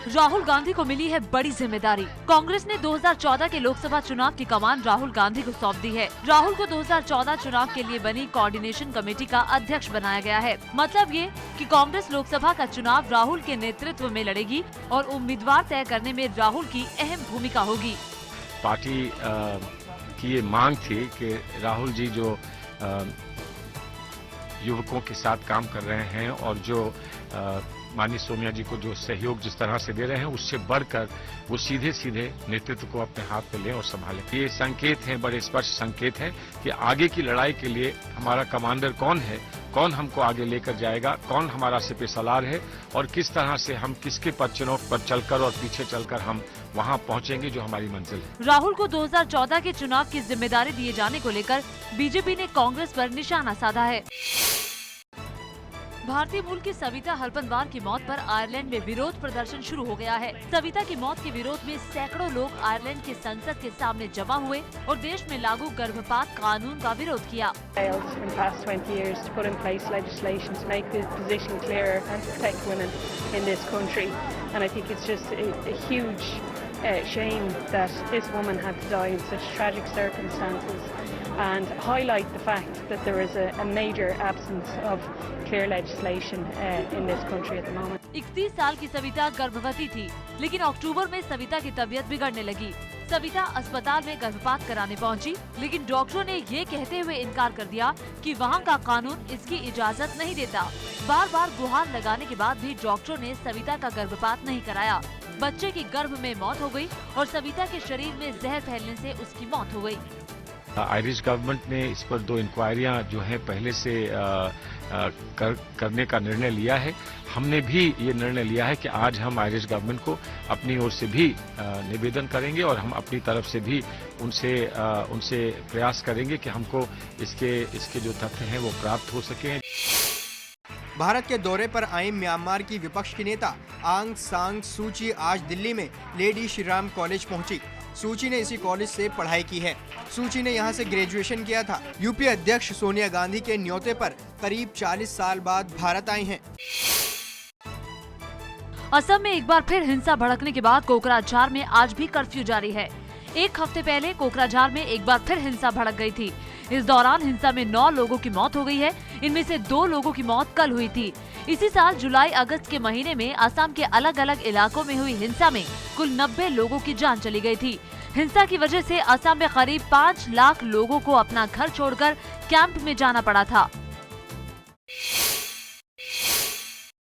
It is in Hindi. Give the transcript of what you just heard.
राहुल गांधी को मिली है बड़ी जिम्मेदारी। कांग्रेस ने 2014 के लोकसभा चुनाव की कमान राहुल गांधी को सौंप दी है। राहुल को 2014 चुनाव के लिए बनी कोऑर्डिनेशन कमेटी का अध्यक्ष बनाया गया है। मतलब ये कि कांग्रेस लोकसभा का चुनाव राहुल के नेतृत्व में लड़ेगी और उम्मीदवार तय करने में राहुल की अहम भूमिका होगी। पार्टी की ये मांग थी कि राहुल जी जो युवकों के साथ काम कर रहे हैं और जो माननीय सोनिया जी को जो सहयोग जिस तरह से दे रहे हैं, उससे बढ़कर वो सीधे सीधे नेतृत्व को अपने हाथ में लें और संभालें। ये संकेत हैं, बड़े स्पष्ट संकेत हैं कि आगे की लड़ाई के लिए हमारा कमांडर कौन है, कौन हमको आगे लेकर जाएगा, कौन हमारा सिपह सलार है और किस तरह से हम किसके पदचिन्हों पर चलकर और पीछे चलकर हम वहां पहुंचेंगे जो हमारी मंजिल है। राहुल को 2014 के चुनाव की जिम्मेदारी दिए जाने को लेकर बीजेपी ने कांग्रेस पर निशाना साधा है। भारतीय मूल की सविता हरपनवार की मौत पर आयरलैंड में विरोध प्रदर्शन शुरू हो गया है। सविता की मौत के विरोध में सैकड़ों लोग आयरलैंड के संसद के सामने जमा हुए और देश में लागू गर्भपात कानून का विरोध किया। shame that this woman had to die in such tragic circumstances and highlight the fact that there is a major absence of clear legislation in this country at the moment. 31 साल की सविता गर्भवती थी, लेकिन अक्टूबर में सविता की तबीयत बिगड़ने लगी। सविता अस्पताल में गर्भपात कराने पहुंची, लेकिन डॉक्टरों ने ये कहते हुए इनकार कर दिया कि वहां का कानून इसकी इजाजत नहीं देता। बार बार गुहार लगाने के बाद भी डॉक्टरों ने सविता का गर्भपात नहीं कराया। बच्चे की गर्भ में मौत हो गई और सविता के शरीर में जहर फैलने से उसकी मौत हो गई। आयरिश गवर्नमेंट ने इस पर 2 इंक्वायरियां जो हैं पहले से करने का निर्णय लिया है। हमने भी ये निर्णय लिया है कि आज हम आयरिश गवर्नमेंट को अपनी ओर से भी निवेदन करेंगे और हम अपनी तरफ से भी उनसे प्रयास करेंगे कि हमको इसके जो तथ्य हैं वो प्राप्त हो सके। भारत के दौरे पर आई म्यांमार की विपक्ष की नेता आंग सान सू की आज दिल्ली में लेडी श्री राम कॉलेज पहुंची। सूची ने इसी कॉलेज से पढ़ाई की है। सूची ने यहां से ग्रेजुएशन किया था। यूपी अध्यक्ष सोनिया गांधी के न्योते पर करीब 40 साल बाद भारत आई हैं। असम में एक बार फिर हिंसा भड़कने के बाद कोकराझार में आज भी कर्फ्यू जारी है। एक हफ्ते पहले कोकराझार में एक बार फिर हिंसा भड़क गई थी। इस दौरान हिंसा में 9 लोगों की मौत हो गई है। इनमें से 2 लोगों की मौत कल हुई थी। इसी साल जुलाई अगस्त के महीने में असम के अलग अलग इलाकों में हुई हिंसा में कुल 90 लोगों की जान चली गई थी। हिंसा की वजह से असम में करीब 5 लाख लोगों को अपना घर छोड़कर कैंप में जाना पड़ा था।